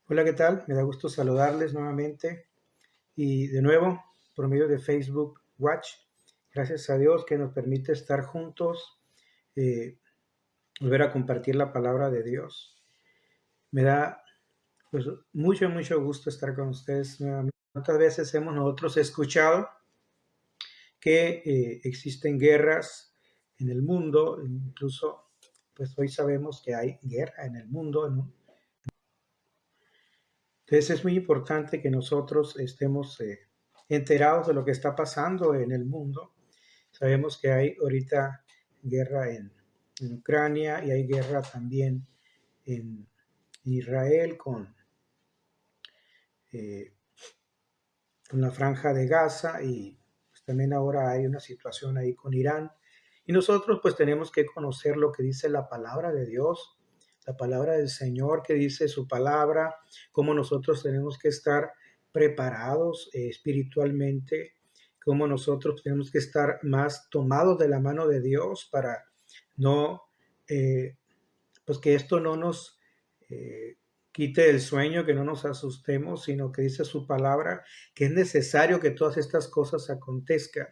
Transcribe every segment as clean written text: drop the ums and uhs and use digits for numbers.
Hola, ¿qué tal? Me da gusto saludarles nuevamente y de nuevo por medio de Facebook Watch. Gracias a Dios que nos permite estar juntos, eh, volver a compartir la palabra de Dios. Me da pues, mucho gusto estar con ustedes nuevamente. Otras veces hemos nosotros escuchado que existen guerras en el mundo, incluso pues hoy sabemos que hay guerra en el mundo, ¿no? Entonces es muy importante que nosotros estemos enterados de lo que está pasando en el mundo. Sabemos que hay ahorita guerra en Ucrania y hay guerra también en Israel eh, con la franja de Gaza y pues, también ahora hay una situación ahí con Irán. Y nosotros pues tenemos que conocer lo que dice la palabra de Dios, la palabra del Señor que dice su palabra, cómo nosotros tenemos que estar preparados espiritualmente, cómo nosotros tenemos que estar más tomados de la mano de Dios para no, eh, pues que esto no nos quite el sueño, que no nos asustemos, sino que dice su palabra que es necesario que todas estas cosas acontezcan.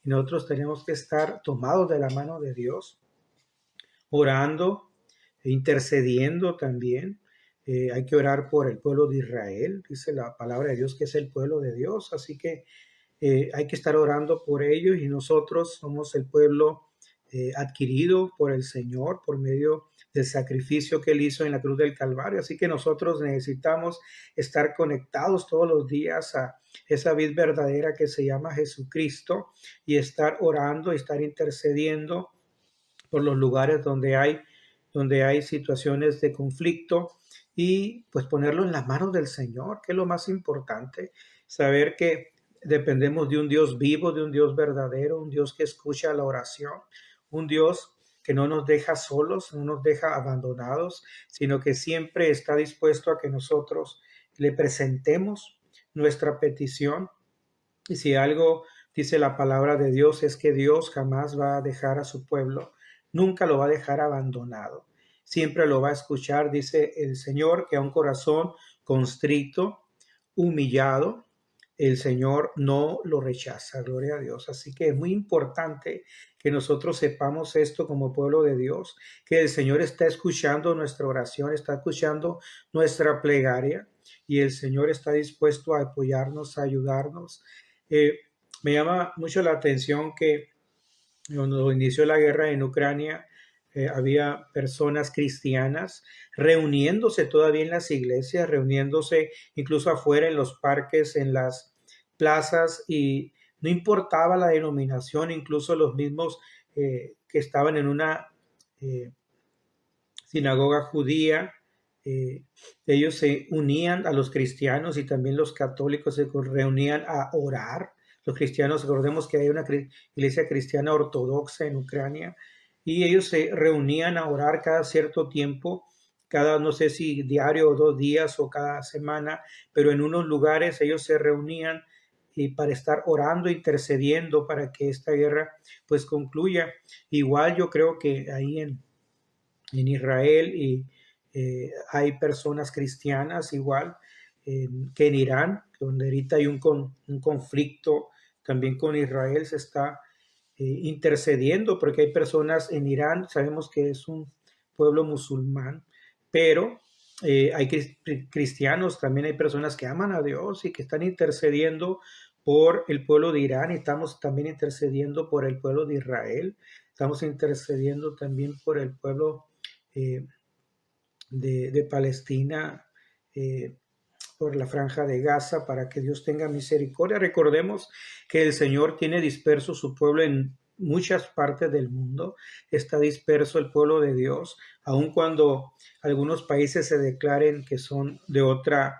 Y nosotros tenemos que estar tomados de la mano de Dios, orando, e intercediendo también. Hay que orar por el pueblo de Israel, dice la palabra de Dios que es el pueblo de Dios, así que hay que estar orando por ellos y nosotros somos el pueblo adquirido por el Señor por medio del sacrificio que Él hizo en la cruz del Calvario. Así que nosotros necesitamos estar conectados todos los días a esa vid verdadera que se llama Jesucristo y estar orando, estar intercediendo por los lugares donde hay situaciones de conflicto y pues ponerlo en las manos del Señor, que es lo más importante, saber que dependemos de un Dios vivo, de un Dios verdadero, un Dios que escucha la oración, un Dios que no nos deja solos, no nos deja abandonados, sino que siempre está dispuesto a que nosotros le presentemos nuestra petición. Y si algo dice la palabra de Dios es que Dios jamás va a dejar a su pueblo, nunca lo va a dejar abandonado, siempre lo va a escuchar, dice el Señor, que a un corazón constrito, humillado, el Señor no lo rechaza, gloria a Dios. Así que es muy importante que nosotros sepamos esto como pueblo de Dios, que el Señor está escuchando nuestra oración, está escuchando nuestra plegaria y el Señor está dispuesto a apoyarnos, a ayudarnos. Eh, Me llama mucho la atención que cuando inició la guerra en Ucrania, había personas cristianas reuniéndose todavía en las iglesias, reuniéndose incluso afuera en los parques, en las plazas, y no importaba la denominación, incluso los mismos que estaban en una eh, sinagoga judía, eh, ellos se unían a los cristianos y también los católicos se reunían a orar. Los cristianos, recordemos que hay una iglesia cristiana ortodoxa en Ucrania y ellos se reunían a orar cada cierto tiempo, cada no sé si diario o 2 días o cada semana, pero en unos lugares ellos se reunían y para estar orando, intercediendo para que esta guerra pues concluya. Igual yo creo que ahí en Israel y hay personas cristianas igual que en Irán, donde ahorita hay un conflicto también con Israel, se está intercediendo porque hay personas en Irán, sabemos que es un pueblo musulmán, pero hay cristianos, también hay personas que aman a Dios y que están intercediendo por el pueblo de Irán y estamos también intercediendo por el pueblo de Israel, estamos intercediendo también por el pueblo eh, de Palestina, eh, por la franja de Gaza, para que Dios tenga misericordia. Recordemos que el Señor tiene disperso su pueblo en muchas partes del mundo, está disperso el pueblo de Dios, aun cuando algunos países se declaren que son de otras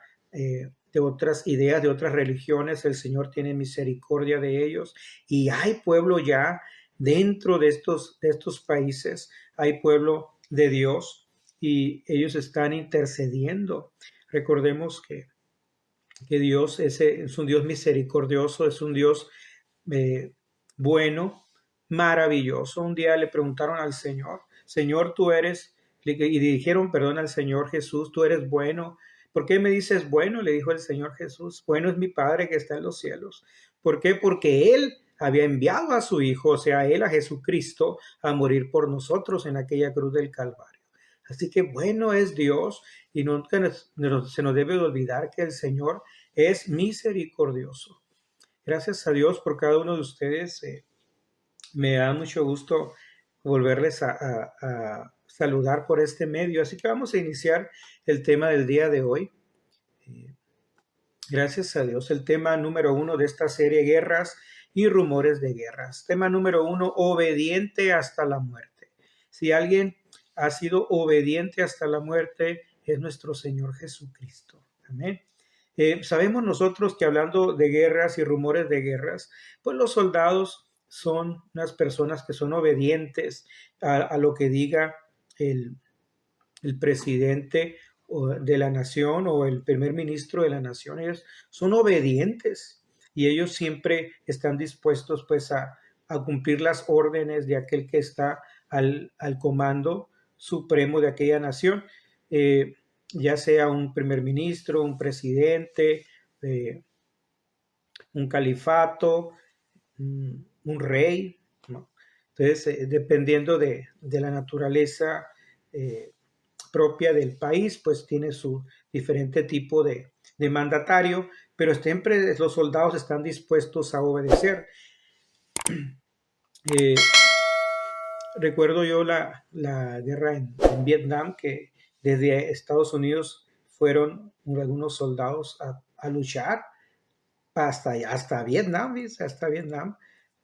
ideas, de otras religiones, el Señor tiene misericordia de ellos y hay pueblo ya dentro de estos países, hay pueblo de Dios y ellos están intercediendo. Recordemos que Dios es un Dios misericordioso, es un Dios eh, bueno, maravilloso. Un día le preguntaron al Señor, Señor, tú eres, y dijeron, perdón, al Señor Jesús, tú eres bueno, ¿Por qué me dices bueno? Le dijo el Señor Jesús. Bueno es mi Padre que está en los cielos. ¿Por qué? Porque Él había enviado a su Hijo, o sea, Él, a Jesucristo, a morir por nosotros en aquella cruz del Calvario. Así que bueno es Dios y nunca se nos debe olvidar que el Señor es misericordioso. Gracias a Dios por cada uno de ustedes. Me da mucho gusto volverles a saludar por este medio. Así que vamos a iniciar el tema del día de hoy. Gracias a Dios. El tema número 1 de esta serie, guerras y rumores de guerras. Tema número 1, obediente hasta la muerte. Si alguien ha sido obediente hasta la muerte, es nuestro Señor Jesucristo. Amén. Sabemos nosotros que hablando de guerras y rumores de guerras, pues los soldados son unas personas que son obedientes a lo que diga el, el presidente de la nación o el primer ministro de la nación. Ellos son obedientes y ellos siempre están dispuestos pues a cumplir las órdenes de aquel que está al comando supremo de aquella nación. Ya sea un primer ministro, un presidente, un califato, un rey, ¿no? Entonces, dependiendo de la naturaleza propia del país, pues tiene su diferente tipo de mandatario, pero siempre los soldados están dispuestos a obedecer. Recuerdo yo la guerra en Vietnam, que desde Estados Unidos fueron algunos soldados a luchar hasta Vietnam, dice, hasta Vietnam,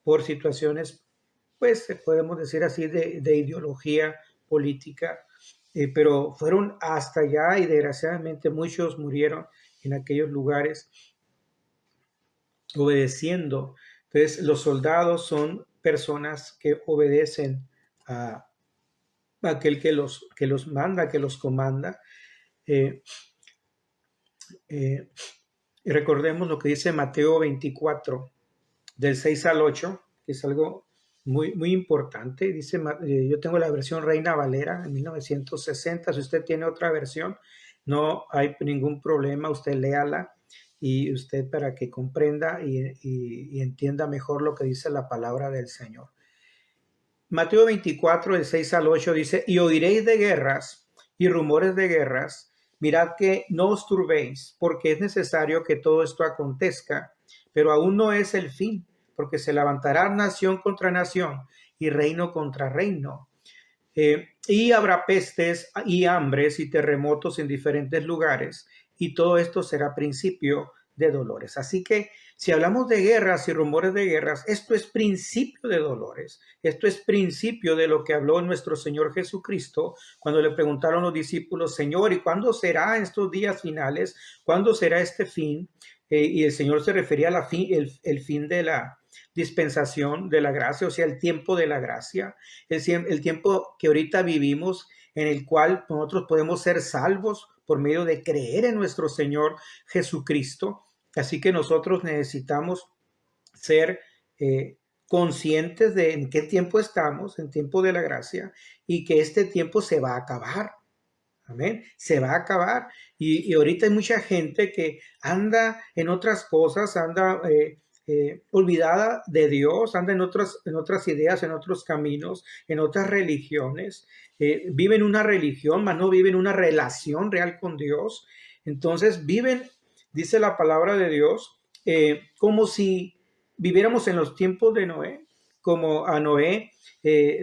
por situaciones, pues podemos decir así, de ideología política, pero fueron hasta allá y desgraciadamente muchos murieron en aquellos lugares obedeciendo. Entonces, los soldados son personas que obedecen a aquel que los manda, que los comanda. Recordemos lo que dice Mateo 24, del 6 al 8, que es algo muy, muy importante. Dice, yo tengo la versión Reina Valera en 1960. Si usted tiene otra versión, no hay ningún problema. Usted léala y usted para que comprenda y entienda mejor lo que dice la palabra del Señor. Mateo 24, del 6 al 8 dice, y oiréis de guerras y rumores de guerras. Mirad que no os turbéis, porque es necesario que todo esto acontezca, pero aún no es el fin, porque se levantará nación contra nación y reino contra reino. Y habrá pestes y hambres y terremotos en diferentes lugares, y todo esto será principio de dolores. Así que si hablamos de guerras y rumores de guerras, esto es principio de dolores. Esto es principio de lo que habló nuestro Señor Jesucristo cuando le preguntaron los discípulos, Señor, ¿y cuándo será estos días finales? ¿Cuándo será este fin? Y el Señor se refería a el fin de la dispensación de la gracia, o sea, el tiempo de la gracia, el tiempo que ahorita vivimos, en el cual nosotros podemos ser salvos por medio de creer en nuestro Señor Jesucristo. Así que nosotros necesitamos ser conscientes de en qué tiempo estamos, en tiempo de la gracia, y que este tiempo se va a acabar. Amén. Se va a acabar. Y ahorita hay mucha gente que anda en otras cosas, anda olvidada de Dios, anda en otras ideas, en otros caminos, en otras religiones. Viven una religión, mas no viven una relación real con Dios. Entonces viven, dice la palabra de Dios, como si viviéramos en los tiempos de Noé, como a Noé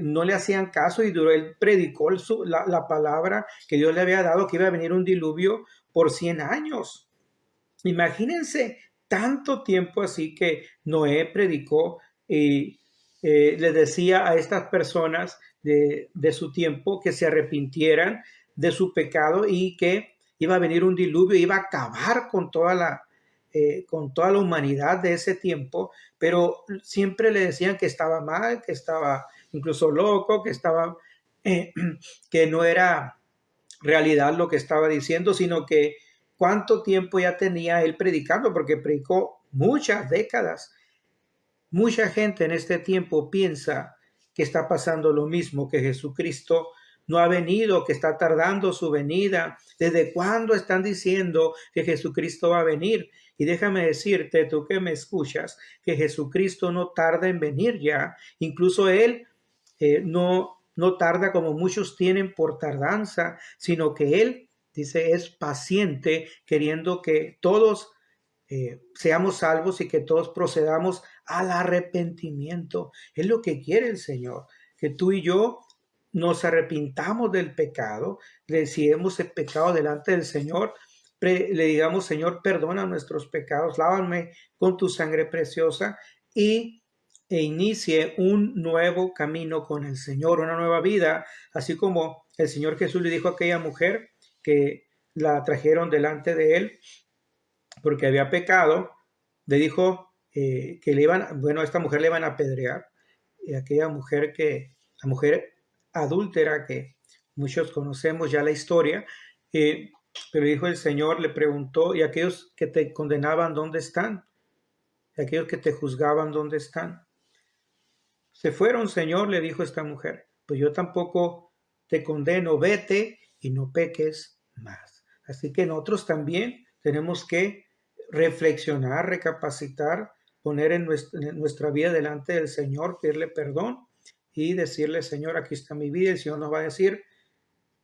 no le hacían caso y él predicó la palabra que Dios le había dado, que iba a venir un diluvio por 100 años. Imagínense tanto tiempo así que Noé predicó y les decía a estas personas de su tiempo que se arrepintieran de su pecado y que iba a venir un diluvio, iba a acabar con toda la humanidad de ese tiempo, pero siempre le decían que estaba mal, que estaba incluso loco, que no era realidad lo que estaba diciendo, sino que cuánto tiempo ya tenía él predicando, porque predicó muchas décadas. Mucha gente en este tiempo piensa que está pasando lo mismo, que Jesucristo no ha venido, que está tardando su venida. ¿Desde cuándo están diciendo que Jesucristo va a venir? Y déjame decirte, tú que me escuchas, que Jesucristo no tarda en venir ya. Incluso Él no tarda como muchos tienen por tardanza, sino que Él, dice, es paciente, queriendo que todos seamos salvos y que todos procedamos al arrepentimiento. Es lo que quiere el Señor, que tú y yo nos arrepintamos del pecado, le decimos el pecado delante del Señor, le digamos, Señor, perdona nuestros pecados, lávame con tu sangre preciosa e inicie un nuevo camino con el Señor, una nueva vida, así como el Señor Jesús le dijo a aquella mujer que la trajeron delante de él porque había pecado, le dijo que a esta mujer le iban a apedrear, y aquella mujer la mujer adúltera que muchos conocemos ya la historia, pero dijo el Señor, le preguntó, ¿y aquellos que te condenaban dónde están? ¿Y aquellos que te juzgaban dónde están? Se fueron, Señor, le dijo esta mujer, pues yo tampoco te condeno, vete y no peques más. Así que nosotros también tenemos que reflexionar, recapacitar, poner en nuestra vida delante del Señor, pedirle perdón y decirle, Señor, aquí está mi vida. El Señor nos va a decir,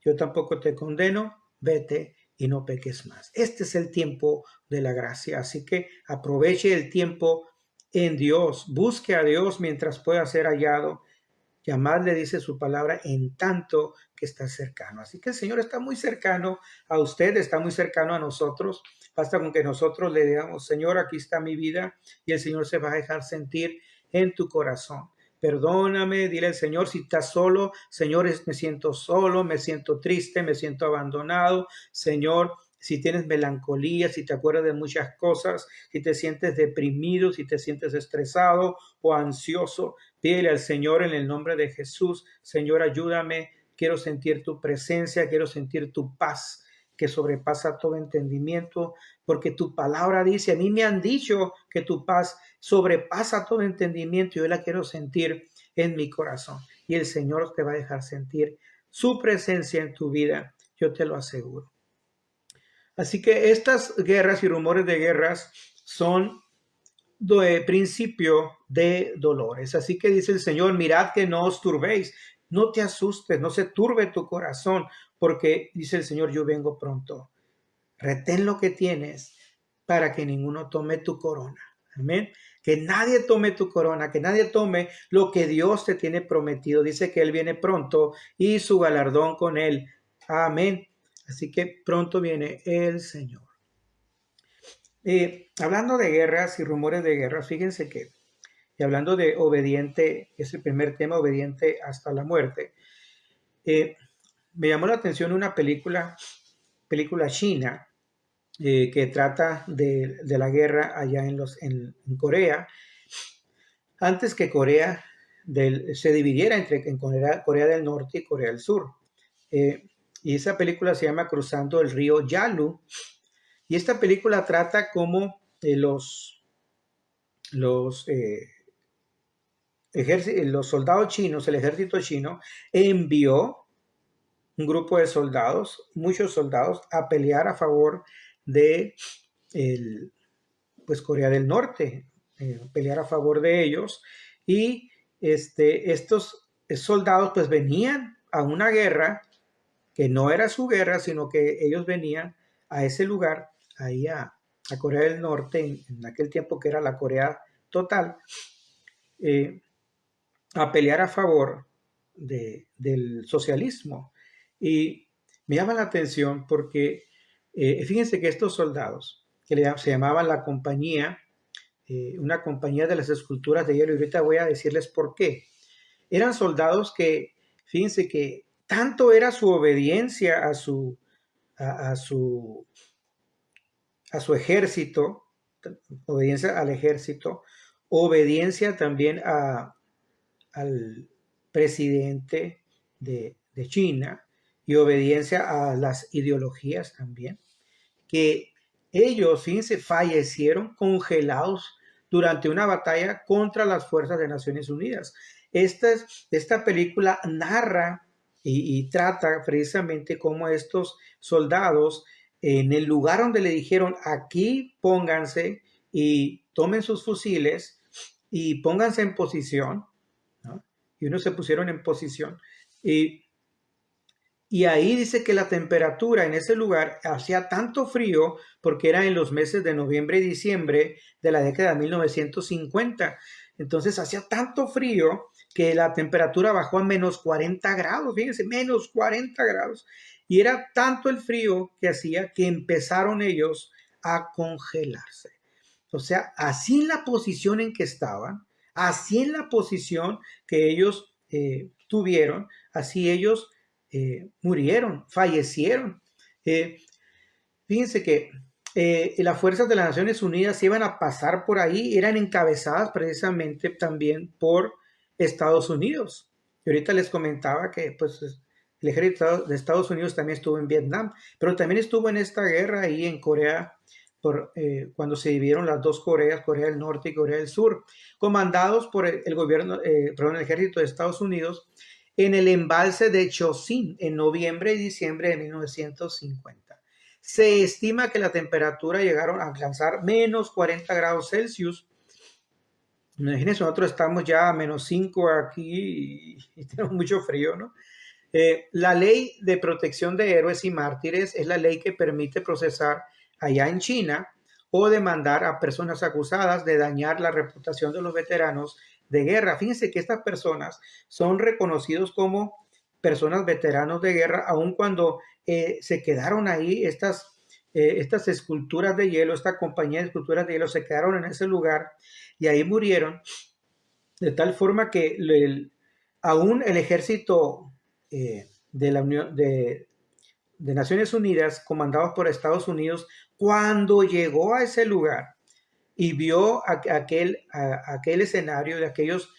yo tampoco te condeno, vete y no peques más. Este es el tiempo de la gracia, así que aproveche el tiempo en Dios, busque a Dios mientras pueda ser hallado. Llamadle, dice su palabra, en tanto que está cercano. Así que el Señor está muy cercano a usted, está muy cercano a nosotros. Basta con que nosotros le digamos, Señor, aquí está mi vida, y el Señor se va a dejar sentir en tu corazón. Perdóname, dile al Señor, si estás solo, Señor, me siento solo, me siento triste, me siento abandonado. Señor, si tienes melancolía, si te acuerdas de muchas cosas, si te sientes deprimido, si te sientes estresado o ansioso, pídele al Señor en el nombre de Jesús, Señor, ayúdame, quiero sentir tu presencia, quiero sentir tu paz que sobrepasa todo entendimiento, porque tu palabra dice, a mí me han dicho que tu paz sobrepasa todo entendimiento y yo la quiero sentir en mi corazón. Y el Señor te va a dejar sentir su presencia en tu vida, yo te lo aseguro. Así que estas guerras y rumores de guerras son de principio de dolores. Así que dice el Señor, mirad que no os turbéis, no te asustes, no se turbe tu corazón, porque dice el Señor, yo vengo pronto. Retén lo que tienes para que ninguno tome tu corona. Amén. Que nadie tome tu corona, que nadie tome lo que Dios te tiene prometido. Dice que Él viene pronto y su galardón con Él. Amén. Así que pronto viene el Señor. Hablando de guerras y rumores de guerras, fíjense que, y hablando de obediente, es el primer tema, obediente hasta la muerte, me llamó la atención una película china que trata de la guerra allá en Corea, antes que Corea se dividiera en Corea del Norte y Corea del Sur. Y esa película se llama Cruzando el río Yalu. Y esta película trata cómo los soldados chinos, el ejército chino, envió un grupo de soldados, muchos soldados, a pelear a favor de Corea del Norte, pelear a favor de ellos. Y estos soldados pues venían a una guerra que no era su guerra, sino que ellos venían a ese lugar, ahí a Corea del Norte, en aquel tiempo que era la Corea total, a pelear a favor del socialismo. Y me llama la atención porque fíjense que estos soldados, que se llamaban la compañía, una compañía de las esculturas de hielo, y ahorita voy a decirles por qué. Eran soldados que, fíjense que tanto era su obediencia a su ejército, obediencia al ejército, obediencia también al presidente de China y obediencia a las ideologías también, que ellos, fíjense, fallecieron congelados durante una batalla contra las fuerzas de Naciones Unidas. Esta película narra y trata precisamente cómo estos soldados en el lugar donde le dijeron aquí pónganse y tomen sus fusiles y pónganse en posición, ¿no? Y unos se pusieron en posición y ahí dice que la temperatura en ese lugar hacía tanto frío porque era en los meses de noviembre y diciembre de la década de 1950. Entonces hacía tanto frío que la temperatura bajó a menos 40 grados, fíjense, menos 40 grados. Y era tanto el frío que hacía que empezaron ellos a congelarse. O sea, así en la posición en que estaban, así en la posición que ellos tuvieron, así ellos murieron, fallecieron. Eh, Fíjense que las fuerzas de las Naciones Unidas iban a pasar por ahí, eran encabezadas precisamente también por Estados Unidos. Y ahorita les comentaba que pues, el ejército de Estados Unidos también estuvo en Vietnam, pero también estuvo en esta guerra ahí en Corea, cuando se dividieron las dos Coreas, Corea del Norte y Corea del Sur, comandados por el gobierno, perdón, el ejército de Estados Unidos en el embalse de Chosin en noviembre y diciembre de 1950. Se estima que la temperatura llegaron a alcanzar menos 40 grados Celsius. Imagínense, nosotros estamos ya a menos 5 aquí y tenemos mucho frío, ¿no? La ley de protección de héroes y mártires es la ley que permite procesar allá en China o demandar a personas acusadas de dañar la reputación de los veteranos de guerra. Fíjense que estas personas son reconocidos como personas veteranos de guerra, aun cuando se quedaron ahí estas esculturas de hielo, esta compañía de esculturas de hielo se quedaron en ese lugar y ahí murieron, de tal forma que aún el ejército de la Unión de Naciones Unidas, comandados por Estados Unidos, cuando llegó a ese lugar y vio aquel escenario de aquellos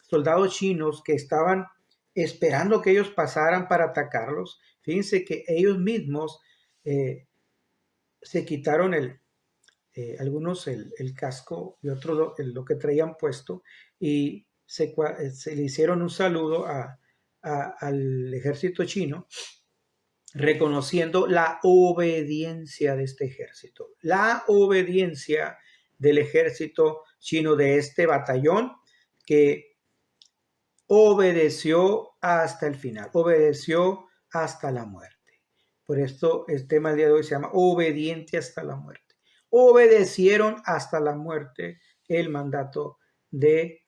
soldados chinos que estaban esperando que ellos pasaran para atacarlos, fíjense que ellos mismos se quitaron algunos el casco y otros lo que traían puesto y se le hicieron un saludo al ejército chino, reconociendo la obediencia de este ejército, la obediencia del ejército chino de este batallón que obedeció hasta el final, obedeció hasta la muerte. Por esto el tema del día de hoy se llama obediente hasta la muerte. Obedecieron hasta la muerte el mandato del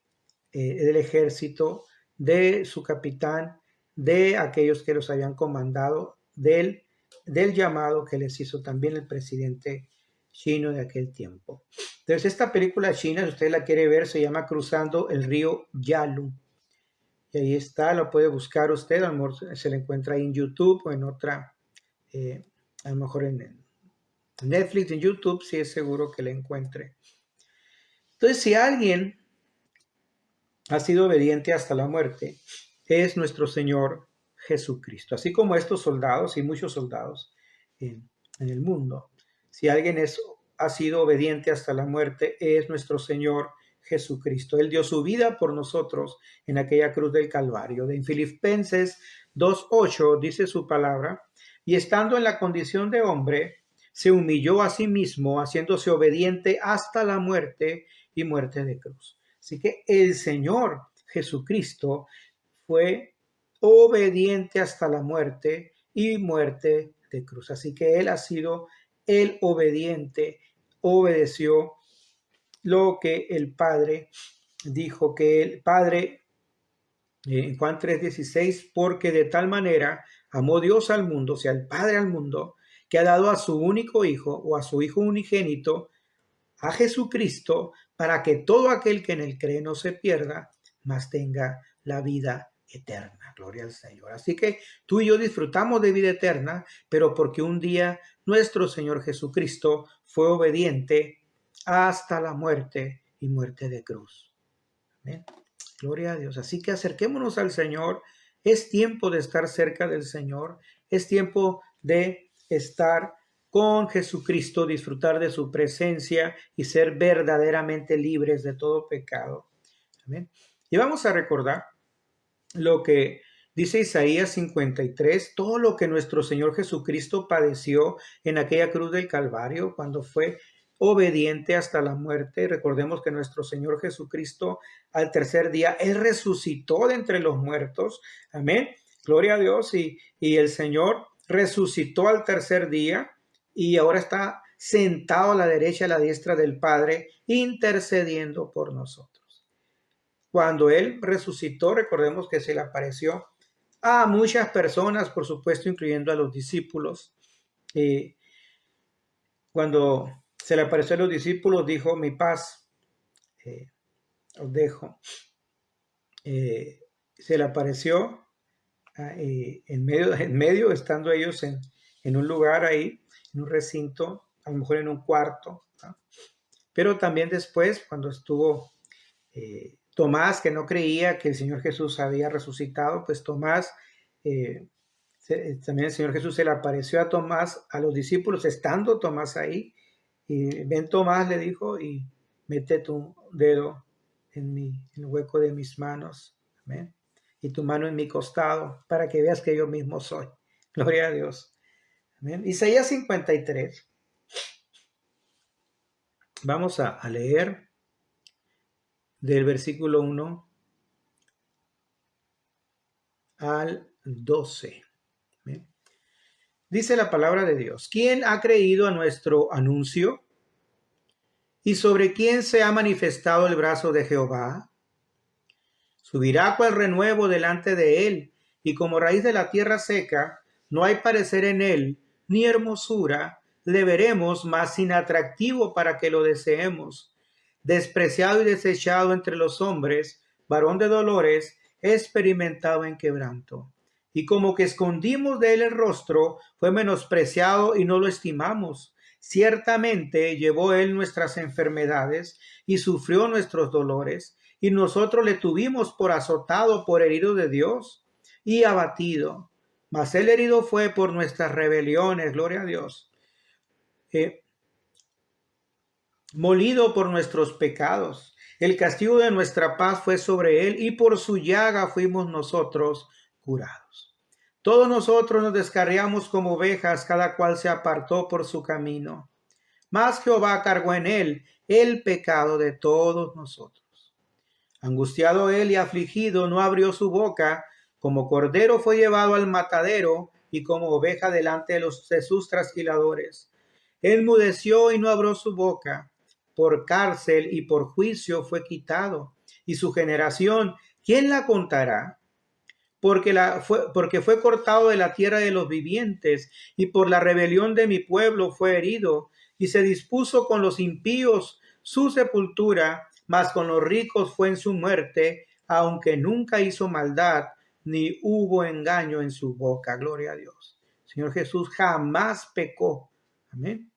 ejército, de su capitán, de aquellos que los habían comandado, del llamado que les hizo también el presidente chino de aquel tiempo. Entonces, esta película china, si usted la quiere ver, se llama Cruzando el río Yalu. Y ahí está, lo puede buscar usted, a lo mejor se la encuentra ahí en YouTube o en otra, a lo mejor en Netflix, en YouTube, sí es seguro que la encuentre. Entonces, si alguien ha sido obediente hasta la muerte, es nuestro Señor Jesucristo. Así como estos soldados y muchos soldados en el mundo. Si alguien ha sido obediente hasta la muerte, es nuestro Señor Jesucristo. Él dio su vida por nosotros en aquella cruz del Calvario. En Filipenses 2:8 dice su palabra, y estando en la condición de hombre, se humilló a sí mismo, haciéndose obediente hasta la muerte y muerte de cruz. Así que el Señor Jesucristo fue obediente hasta la muerte y muerte de cruz. Así que Él ha sido el obediente, obedeció lo que el Padre dijo, que el Padre, en Juan 3:16, porque de tal manera amó Dios al mundo, o sea, el Padre al mundo, que ha dado a su único Hijo o a su Hijo unigénito, a Jesucristo, para que todo aquel que en él cree no se pierda, mas tenga la vida eterna. Gloria al Señor. Así que tú y yo disfrutamos de vida eterna, pero porque un día nuestro Señor Jesucristo fue obediente hasta la muerte y muerte de cruz. Amén. Gloria a Dios. Así que acerquémonos al Señor. Es tiempo de estar cerca del Señor. Es tiempo de estar con Jesucristo, disfrutar de su presencia y ser verdaderamente libres de todo pecado. Amén. Y vamos a recordar lo que Dice Isaías 53, todo lo que nuestro Señor Jesucristo padeció en aquella cruz del Calvario cuando fue obediente hasta la muerte. Recordemos que nuestro Señor Jesucristo al tercer día, Él resucitó de entre los muertos. Amén. Gloria a Dios. Y el Señor resucitó al tercer día y ahora está sentado a la derecha, a la diestra del Padre, intercediendo por nosotros. Cuando Él resucitó, recordemos que se le apareció a muchas personas, por supuesto, incluyendo a los discípulos. Cuando se le apareció a los discípulos, dijo, mi paz os dejo. Se le apareció en medio, estando ellos en un lugar ahí, en un recinto, a lo mejor en un cuarto, ¿no? Pero también después, cuando estuvo Tomás, que no creía que el Señor Jesús había resucitado, pues Tomás, también el Señor Jesús se le apareció a Tomás, a los discípulos, estando Tomás ahí, y ven Tomás, le dijo, y mete tu dedo en el hueco de mis manos, amén, y tu mano en mi costado, para que veas que yo mismo soy. Gloria a Dios. Amén. Isaías 53. Vamos a leer del versículo 1 al 12. ¿Bien? Dice la palabra de Dios: ¿Quién ha creído a nuestro anuncio? ¿Y sobre quién se ha manifestado el brazo de Jehová? Subirá cual renuevo delante de él, y como raíz de la tierra seca, no hay parecer en él, ni hermosura, le veremos, mas sin atractivo para que lo deseemos. Despreciado y desechado entre los hombres, varón de dolores, experimentado en quebranto. Y como que escondimos de él el rostro, fue menospreciado y no lo estimamos. Ciertamente llevó él nuestras enfermedades y sufrió nuestros dolores, y nosotros le tuvimos por azotado, por herido de Dios y abatido. Mas él herido fue por nuestras rebeliones, gloria a Dios. Molido por nuestros pecados. El castigo de nuestra paz fue sobre él, y por su llaga fuimos nosotros curados. Todos nosotros nos descarriamos como ovejas, cada cual se apartó por su camino. Mas Jehová cargó en él el pecado de todos nosotros. Angustiado él y afligido, no abrió su boca. Como cordero fue llevado al matadero, y como oveja delante de sus trasquiladores. Enmudeció y no abrió su boca. Por cárcel y por juicio fue quitado. Y su generación, ¿quién la contará? Porque fue cortado de la tierra de los vivientes, y por la rebelión de mi pueblo fue herido. Y se dispuso con los impíos su sepultura, mas con los ricos fue en su muerte, aunque nunca hizo maldad, ni hubo engaño en su boca. Gloria a Dios. Señor Jesús jamás pecó. Amén.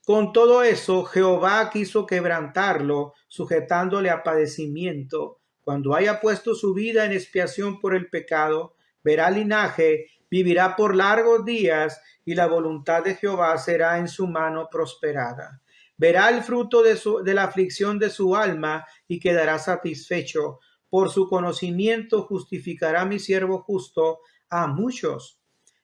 Con todo eso, Jehová quiso quebrantarlo, sujetándole a padecimiento. Cuando haya puesto su vida en expiación por el pecado, verá linaje, vivirá por largos días, y la voluntad de Jehová será en su mano prosperada. Verá el fruto de la aflicción de su alma, y quedará satisfecho. Por su conocimiento justificará mi siervo justo a muchos,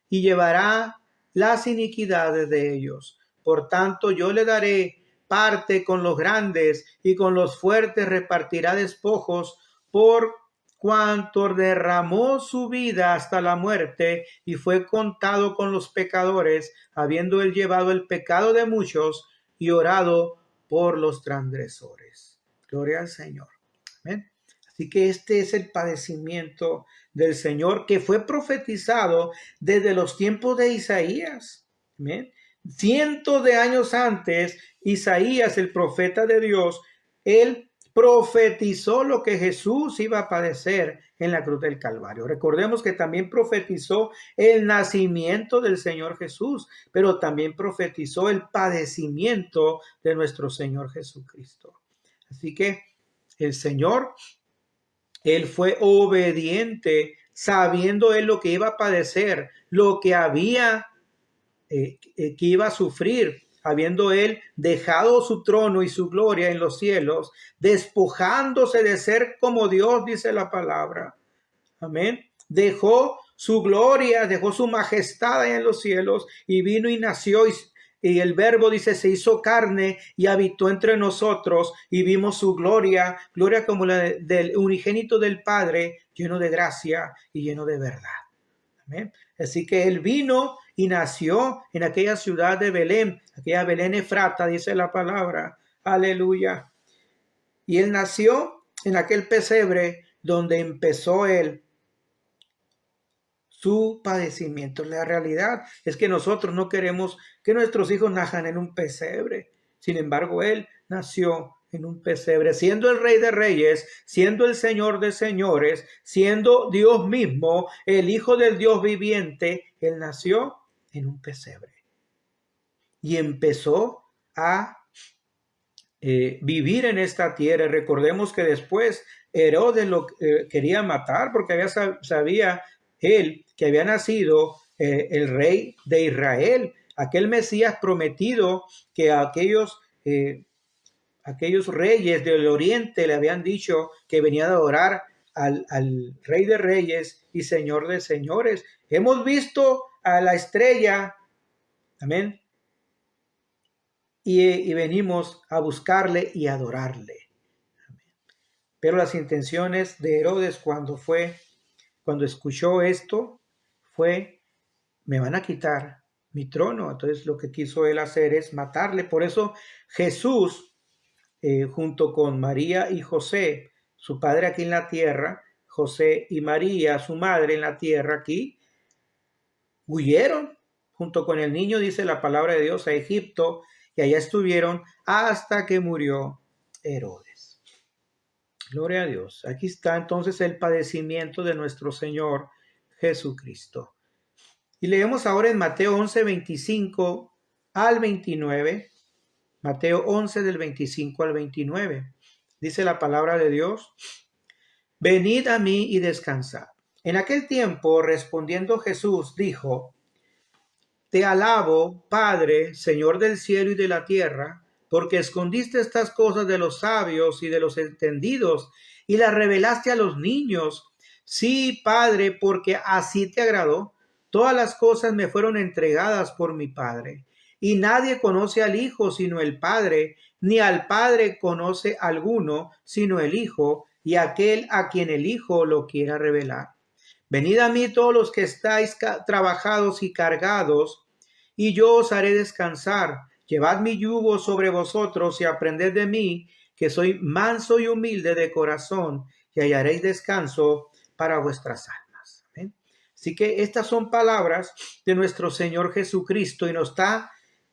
y llevará las iniquidades de ellos. Por tanto, yo le daré parte con los grandes, y con los fuertes repartirá despojos, por cuanto derramó su vida hasta la muerte, y fue contado con los pecadores, habiendo él llevado el pecado de muchos, y orado por los transgresores. Gloria al Señor. Amén. Así que este es el padecimiento del Señor, que fue profetizado desde los tiempos de Isaías. Amén. Cientos de años antes, Isaías, el profeta de Dios, él profetizó lo que Jesús iba a padecer en la cruz del Calvario. Recordemos que también profetizó el nacimiento del Señor Jesús, pero también profetizó el padecimiento de nuestro Señor Jesucristo. Así que el Señor, él fue obediente, sabiendo él lo que iba a padecer, lo que había que iba a sufrir, habiendo él dejado su trono y su gloria en los cielos, despojándose de ser como Dios, dice la palabra. Amén. dejó su gloria, dejó su majestad allá en los cielos y vino y nació y el verbo dice se hizo carne y habitó entre nosotros y vimos su gloria, gloria como la del unigénito del Padre, lleno de gracia y lleno de verdad. Amén. Así que él vino y nació en aquella ciudad de Belén, aquella Belén Efrata, dice la palabra. Aleluya. Y él nació en aquel pesebre donde empezó él su padecimiento. La realidad es que nosotros no queremos que nuestros hijos nazcan en un pesebre. Sin embargo, él nació en un pesebre, siendo el Rey de Reyes, siendo el Señor de Señores, siendo Dios mismo, el Hijo del Dios viviente. Él nació en un pesebre y empezó a vivir en esta tierra. Recordemos que después Herodes lo quería matar porque sabía él que había nacido el rey de Israel, aquel Mesías prometido que aquellos reyes del oriente le habían dicho que venía a adorar al Rey de Reyes y Señor de Señores. Hemos visto a la estrella, amén, y venimos a buscarle y adorarle. Pero las intenciones de Herodes cuando escuchó esto, fue, me van a quitar mi trono. Entonces lo que quiso él hacer es matarle. Por eso Jesús, junto con María y José, su padre aquí en la tierra, José y María, su madre en la tierra aquí, huyeron junto con el niño, dice la palabra de Dios, a Egipto, y allá estuvieron hasta que murió Herodes. Gloria a Dios. Aquí está entonces el padecimiento de nuestro Señor Jesucristo. Y leemos ahora en Mateo 11, 25 al 29. Mateo 11 del 25 al 29. Dice la palabra de Dios: venid a mí y descansad. En aquel tiempo, respondiendo Jesús, dijo: te alabo, Padre, Señor del cielo y de la tierra, porque escondiste estas cosas de los sabios y de los entendidos y las revelaste a los niños. Sí, Padre, porque así te agradó. Todas las cosas me fueron entregadas por mi Padre. Y nadie conoce al Hijo sino el Padre, ni al Padre conoce alguno sino el Hijo, y aquel a quien el Hijo lo quiera revelar. Venid a mí todos los que estáis trabajados y cargados, y yo os haré descansar. Llevad mi yugo sobre vosotros y aprended de mí, que soy manso y humilde de corazón, y hallaréis descanso para vuestras almas. ¿Amén? Así que estas son palabras de nuestro Señor Jesucristo y nos está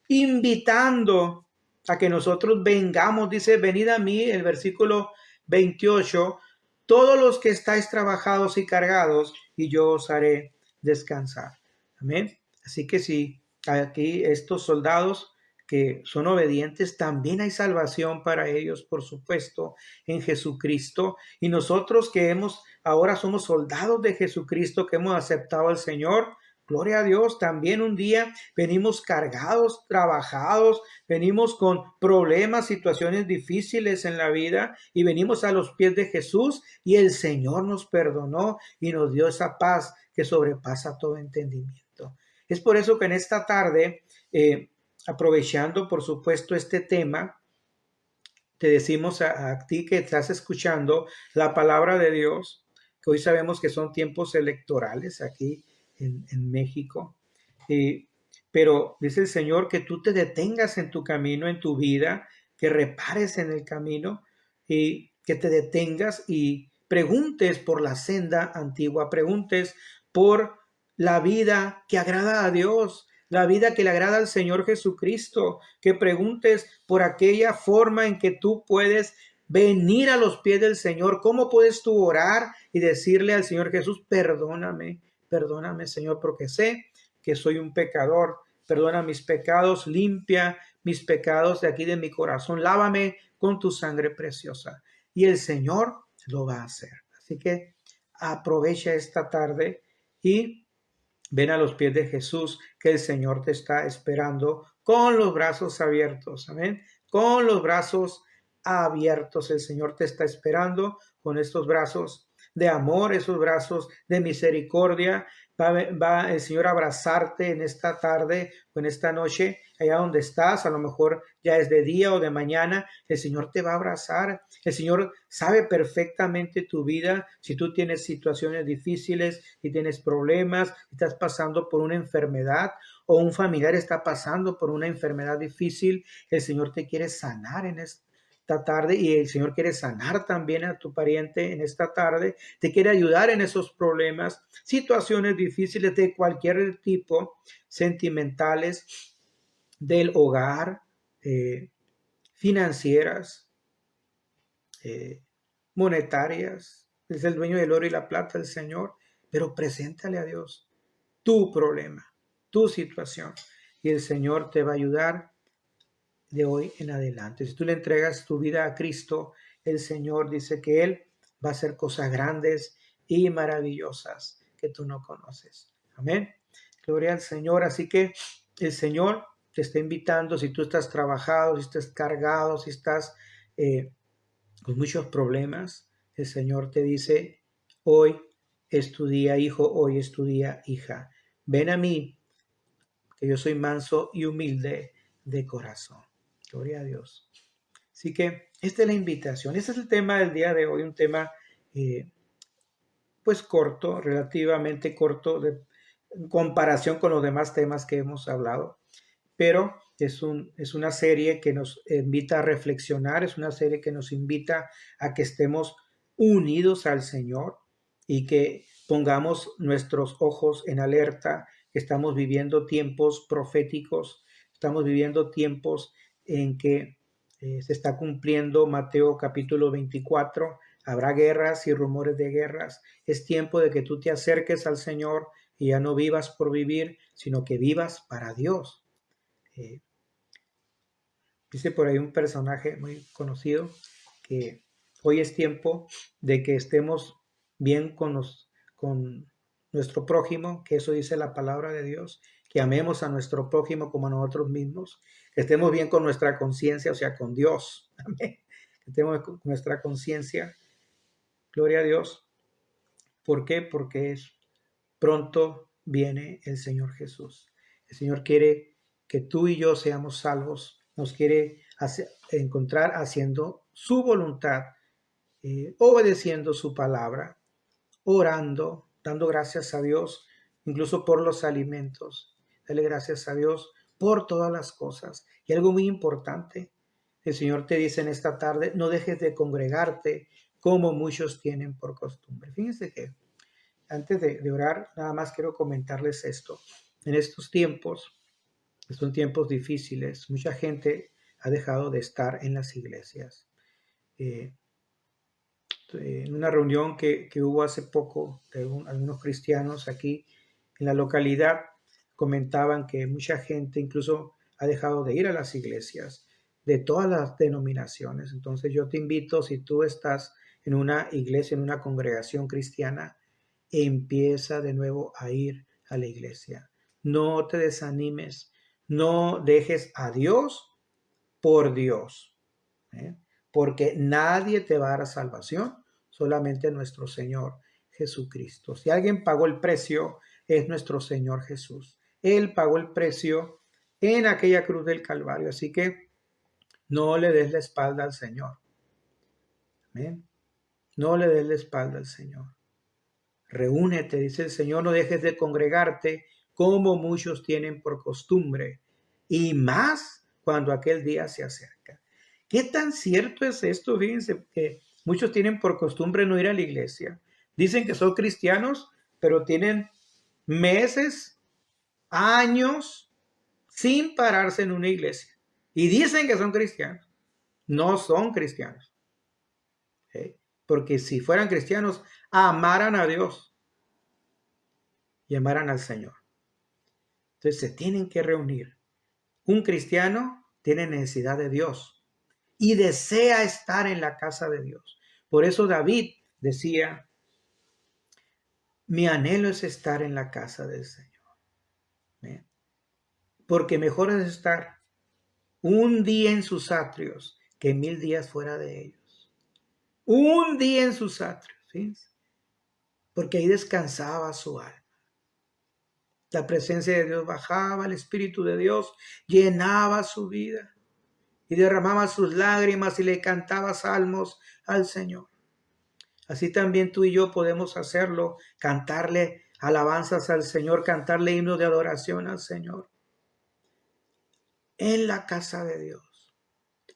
invitando a que nosotros vengamos. Dice, venid a mí, el versículo 28, todos los que estáis trabajados y cargados, y yo os haré descansar. Amén. Así que si aquí estos soldados que son obedientes, también hay salvación para ellos, por supuesto, en Jesucristo. Y nosotros que ahora somos soldados de Jesucristo, que hemos aceptado al Señor, gloria a Dios, también un día venimos cargados, trabajados, venimos con problemas, situaciones difíciles en la vida y venimos a los pies de Jesús y el Señor nos perdonó y nos dio esa paz que sobrepasa todo entendimiento. Es por eso que en esta tarde, aprovechando por supuesto este tema, te decimos a ti que estás escuchando la palabra de Dios, que hoy sabemos que son tiempos electorales aquí en México, pero dice el Señor que tú te detengas en tu camino, en tu vida, que repares en el camino y que te detengas y preguntes por la senda antigua, preguntes por la vida que agrada a Dios, la vida que le agrada al Señor Jesucristo, que preguntes por aquella forma en que tú puedes venir a los pies del Señor. ¿Cómo puedes tú orar y decirle al Señor Jesús, perdóname, perdóname, Señor, porque sé que soy un pecador. Perdona mis pecados, limpia mis pecados de aquí de mi corazón, lávame con tu sangre preciosa. Y el Señor lo va a hacer. Así que aprovecha esta tarde y ven a los pies de Jesús, que el Señor te está esperando con los brazos abiertos. Amén. Con los brazos abiertos. El Señor te está esperando con estos brazos de amor, esos brazos de misericordia. Va el Señor a abrazarte en esta tarde o en esta noche, allá donde estás. A lo mejor ya es de día o de mañana. El Señor te va a abrazar. El Señor sabe perfectamente tu vida. Si tú tienes situaciones difíciles, si tienes problemas, estás pasando por una enfermedad o un familiar está pasando por una enfermedad difícil, el Señor te quiere sanar en esta tarde, y el Señor quiere sanar también a tu pariente en esta tarde, te quiere ayudar en esos problemas, situaciones difíciles de cualquier tipo, sentimentales, del hogar, financieras, eh, monetarias. Es el dueño del oro y la plata, el Señor, pero preséntale a Dios tu problema, tu situación, y el Señor te va a ayudar de hoy en adelante. Si tú le entregas tu vida a Cristo, el Señor dice que Él va a hacer cosas grandes y maravillosas que tú no conoces. Amén. Gloria al Señor. Así que el Señor te está invitando, si tú estás trabajado, si estás cargado, si estás con muchos problemas, el Señor te dice, hoy es tu día, hijo, hoy es tu día, hija. Ven a mí, que yo soy manso y humilde de corazón. Gloria a Dios. Así que esta es la invitación. Ese es el tema del día de hoy, un tema eh, pues corto, relativamente corto en comparación con los demás temas que hemos hablado, pero es una serie que nos invita a reflexionar, es una serie que nos invita a que estemos unidos al Señor y que pongamos nuestros ojos en alerta. Estamos viviendo tiempos proféticos, estamos viviendo tiempos en que se está cumpliendo Mateo capítulo 24. Habrá guerras y rumores de guerras. Es tiempo de que tú te acerques al Señor y ya no vivas por vivir, sino que vivas para Dios. Eh, Dice por ahí un personaje muy conocido que hoy es tiempo de que estemos bien con nuestro prójimo, que eso dice la palabra de Dios, que amemos a nuestro prójimo como a nosotros mismos, que estemos bien con nuestra conciencia, o sea, con Dios. Amén. Que estemos con nuestra conciencia. Gloria a Dios. ¿Por qué? Porque pronto viene el Señor Jesús. El Señor quiere que tú y yo seamos salvos. Nos quiere encontrar haciendo su voluntad, obedeciendo su palabra, orando, dando gracias a Dios, incluso por los alimentos. Dale gracias a Dios por todas las cosas. Y algo muy importante, el Señor te dice en esta tarde, no dejes de congregarte como muchos tienen por costumbre. Fíjense que antes de orar, nada más quiero comentarles esto. En estos tiempos, son tiempos difíciles, mucha gente ha dejado de estar en las iglesias. Eh, en una reunión que hubo hace poco de algunos cristianos aquí en la localidad, comentaban que mucha gente incluso ha dejado de ir a las iglesias de todas las denominaciones. Entonces yo te invito, si tú estás en una iglesia, en una congregación cristiana, empieza de nuevo a ir a la iglesia. No te desanimes, no dejes a Dios por Dios, ¿eh? Porque nadie te va a dar salvación, solamente nuestro Señor Jesucristo. Si alguien pagó el precio, es nuestro Señor Jesús. Él pagó el precio en aquella cruz del Calvario, así que no le des la espalda al Señor. ¿Amén? No le des la espalda al Señor. Reúnete, dice el Señor, no dejes de congregarte como muchos tienen por costumbre, y más cuando aquel día se acerca. ¿Qué tan cierto es esto? Fíjense que muchos tienen por costumbre no ir a la iglesia. Dicen que son cristianos, pero tienen meses, años sin pararse en una iglesia. Y dicen que son cristianos. No son cristianos. ¿Eh? Porque si fueran cristianos, amaran a Dios y amaran al Señor. Entonces se tienen que reunir. Un cristiano tiene necesidad de Dios y desea estar en la casa de Dios. Por eso David decía, mi anhelo es estar en la casa del Señor. ¿Eh? Porque mejor es estar un día en sus atrios que 1000 días fuera de ellos. Un día en sus atrios. ¿Sí? porque ahí descansaba su alma. La presencia de Dios bajaba, el Espíritu de Dios llenaba su vida y derramaba sus lágrimas y le cantaba salmos al Señor. Así también tú y yo podemos hacerlo, cantarle alabanzas al Señor, cantarle himnos de adoración al Señor. En la casa de Dios.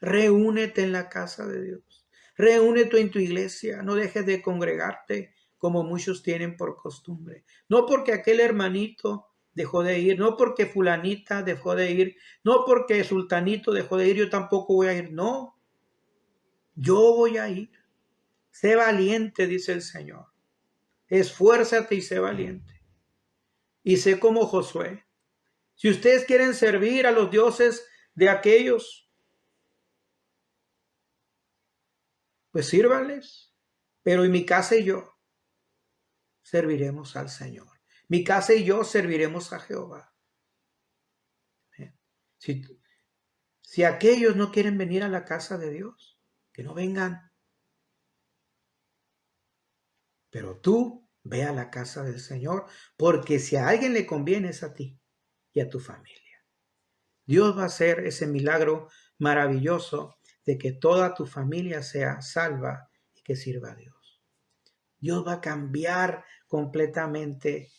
Reúnete en la casa de Dios. Reúnete en tu iglesia. No dejes de congregarte como muchos tienen por costumbre. No porque aquel hermanito dejó de ir, no porque fulanita dejó de ir, no porque sultanito dejó de ir, yo tampoco voy a ir. No, yo voy a ir. Sé valiente, dice el Señor. Esfuérzate y sé valiente. Y sé como Josué. Si ustedes quieren servir a los dioses de aquellos, pues sírvanles. Pero en mi casa y yo serviremos al Señor. Mi casa y yo serviremos a Jehová. Si, si aquellos no quieren venir a la casa de Dios, que no vengan. Pero tú ve a la casa del Señor, porque si a alguien le conviene es a ti y a tu familia. Dios va a hacer ese milagro maravilloso de que toda tu familia sea salva y que sirva a Dios. Dios va a cambiar completamente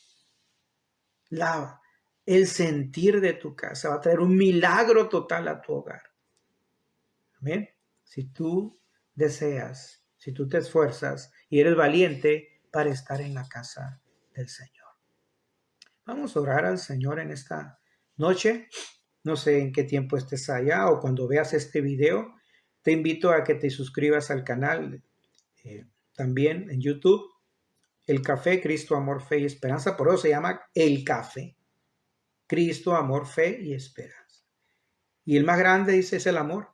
el sentir de tu casa, va a traer un milagro total a tu hogar. Amén. Si tú deseas, si tú te esfuerzas y eres valiente para estar en la casa del Señor. Vamos a orar al Señor en esta noche. No sé en qué tiempo estés allá o cuando veas este video. Te invito a que te suscribas al canal también en YouTube. El Café, Cristo, Amor, Fe y Esperanza. Por eso se llama El Café. Cristo, Amor, Fe y Esperanza. Y el más grande, dice, es el amor.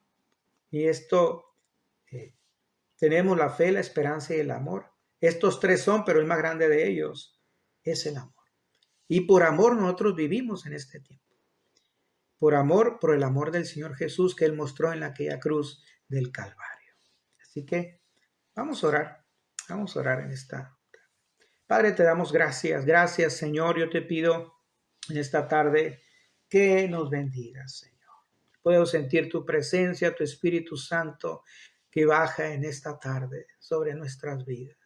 Y esto, tenemos la fe, la esperanza y el amor. Estos tres son, pero el más grande de ellos es el amor. Y por amor nosotros vivimos en este tiempo. Por amor, por el amor del Señor Jesús que Él mostró en aquella cruz del Calvario. Así que vamos a orar en esta. Padre, te damos gracias, gracias Señor, yo te pido en esta tarde que nos bendigas, Señor. Puedo sentir tu presencia, tu Espíritu Santo que baja en esta tarde sobre nuestras vidas.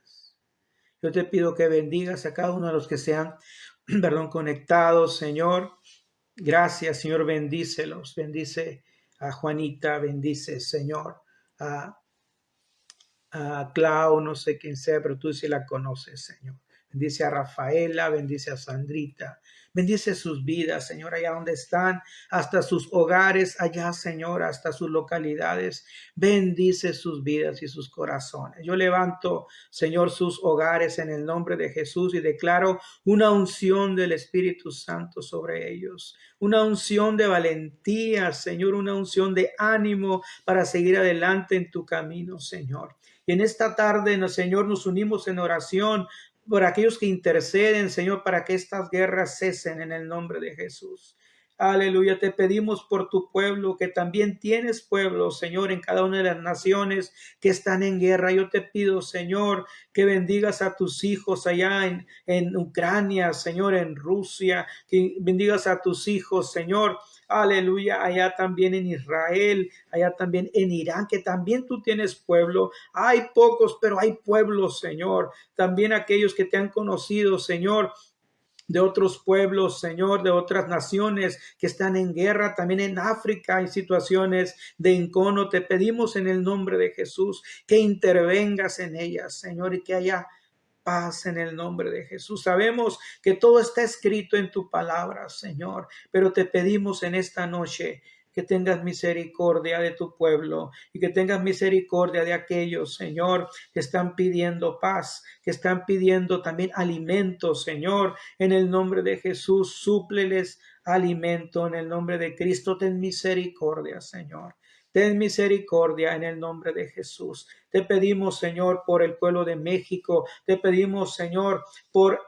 Yo te pido que bendigas a cada uno de los que sean, conectados, Señor. Gracias, Señor, bendícelos. Bendice a Juanita, bendice, Señor, a Clau, no sé quién sea, pero tú sí la conoces, Señor. Bendice a Rafaela, bendice a Sandrita. Bendice sus vidas, Señor, allá donde están, hasta sus hogares, allá, Señor, hasta sus localidades. Bendice sus vidas y sus corazones. Yo levanto, Señor, sus hogares en el nombre de Jesús y declaro una unción del Espíritu Santo sobre ellos. Una unción de valentía, Señor, una unción de ánimo para seguir adelante en tu camino, Señor. Y en esta tarde, Señor, nos unimos en oración por aquellos que interceden, Señor, para que estas guerras cesen en el nombre de Jesús. Aleluya, te pedimos por tu pueblo, que también tienes pueblo, Señor, en cada una de las naciones que están en guerra. Yo te pido, Señor, que bendigas a tus hijos allá en Ucrania, Señor, en Rusia, que bendigas a tus hijos, Señor. Aleluya, allá también en Israel, allá también en Irán, que también tú tienes pueblo. Hay pocos, pero hay pueblos, Señor. También aquellos que te han conocido, Señor, de otros pueblos, Señor, de otras naciones que están en guerra, también en África hay situaciones de encono. Te pedimos en el nombre de Jesús que intervengas en ellas, Señor, y que haya paz en el nombre de Jesús. Sabemos que todo está escrito en tu palabra, Señor, pero te pedimos en esta noche que tengas misericordia de tu pueblo y que tengas misericordia de aquellos, Señor, que están pidiendo paz, que están pidiendo también alimento, Señor, en el nombre de Jesús. Súpleles alimento en el nombre de Cristo. Ten misericordia, Señor. Ten misericordia en el nombre de Jesús. Te pedimos, Señor, por el pueblo de México. Te pedimos, Señor, por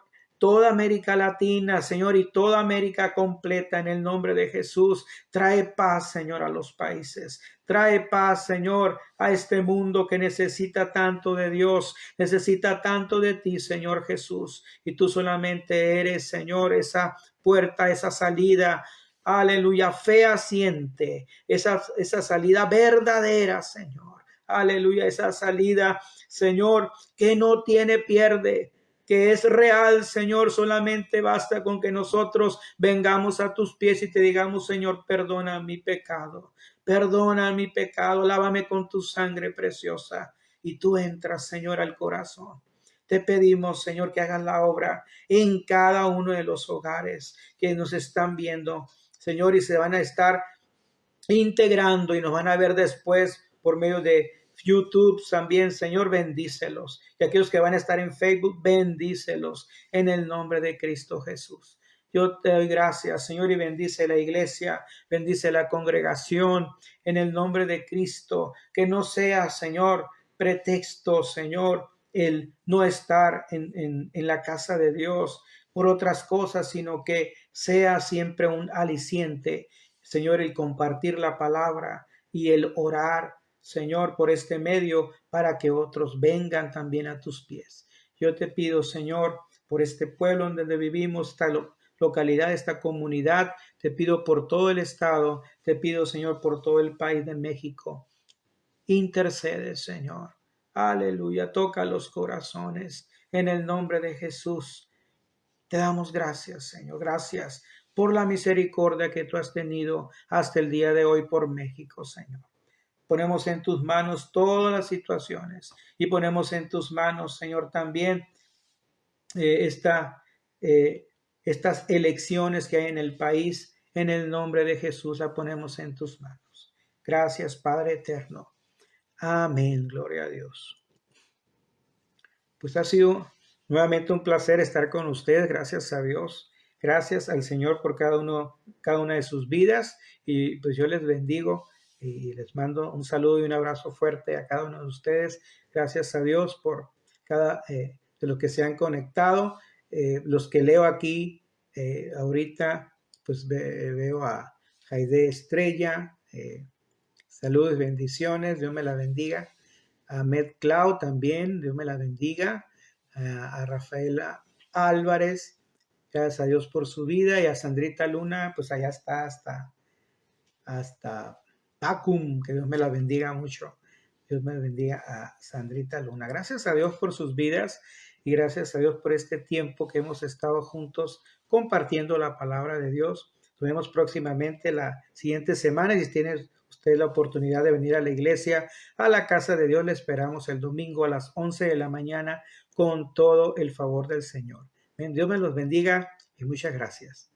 toda América Latina, Señor, y toda América completa en el nombre de Jesús. Trae paz, Señor, a los países. Trae paz, Señor, a este mundo que necesita tanto de Dios, necesita tanto de ti, Señor Jesús. Y tú solamente eres, Señor, esa puerta, esa salida. Aleluya, fehaciente, esa salida verdadera, Señor. Aleluya, esa salida, Señor, que no tiene pierde, que es real, Señor. Solamente basta con que nosotros vengamos a tus pies y te digamos, Señor, perdona mi pecado, perdona mi pecado, lávame con tu sangre preciosa. Y tú entras, Señor, al corazón. Te pedimos, Señor, que hagas la obra en cada uno de los hogares que nos están viendo, Señor, y se van a estar integrando y nos van a ver después por medio de YouTube también. Señor, bendícelos. Y aquellos que van a estar en Facebook, bendícelos en el nombre de Cristo Jesús. Yo te doy gracias, Señor, y bendice la iglesia, bendice la congregación en el nombre de Cristo. Que no sea, Señor, pretexto, Señor, el no estar en la casa de Dios por otras cosas, sino que sea siempre un aliciente, Señor, el compartir la palabra y el orar, Señor, por este medio para que otros vengan también a tus pies. Yo te pido, Señor, por este pueblo donde vivimos, esta localidad, esta comunidad, te pido por todo el estado, te pido, Señor, por todo el país de México. Intercede, Señor. Aleluya, toca los corazones en el nombre de Jesús. Te damos gracias, Señor. Gracias por la misericordia que tú has tenido hasta el día de hoy por México, Señor. Ponemos en tus manos todas las situaciones y ponemos en tus manos, Señor, también eh, esta, estas elecciones que hay en el país. En el nombre de Jesús la ponemos en tus manos. Gracias, Padre eterno. Amén. Gloria a Dios. Pues ha sido nuevamente un placer estar con ustedes. Gracias a Dios. Gracias al Señor por cada una de sus vidas. Y pues yo les bendigo y les mando un saludo y un abrazo fuerte a cada uno de ustedes. Gracias a Dios por cada de los que se han conectado. Los que leo aquí ahorita, pues veo a Jaide Estrella. Saludos, bendiciones. Dios me la bendiga. A Med Cloud también, Dios me la bendiga. A Rafaela Álvarez, gracias a Dios por su vida. Y a Sandrita Luna, pues allá está hasta Pacum, que Dios me la bendiga mucho. Dios me bendiga a Sandrita Luna. Gracias a Dios por sus vidas y gracias a Dios por este tiempo que hemos estado juntos compartiendo la palabra de Dios. Nos vemos próximamente la siguiente semana. Si tiene usted la oportunidad de venir a la iglesia, a la casa de Dios, le esperamos el domingo a las 11 de la mañana con todo el favor del Señor. Dios me los bendiga y muchas gracias.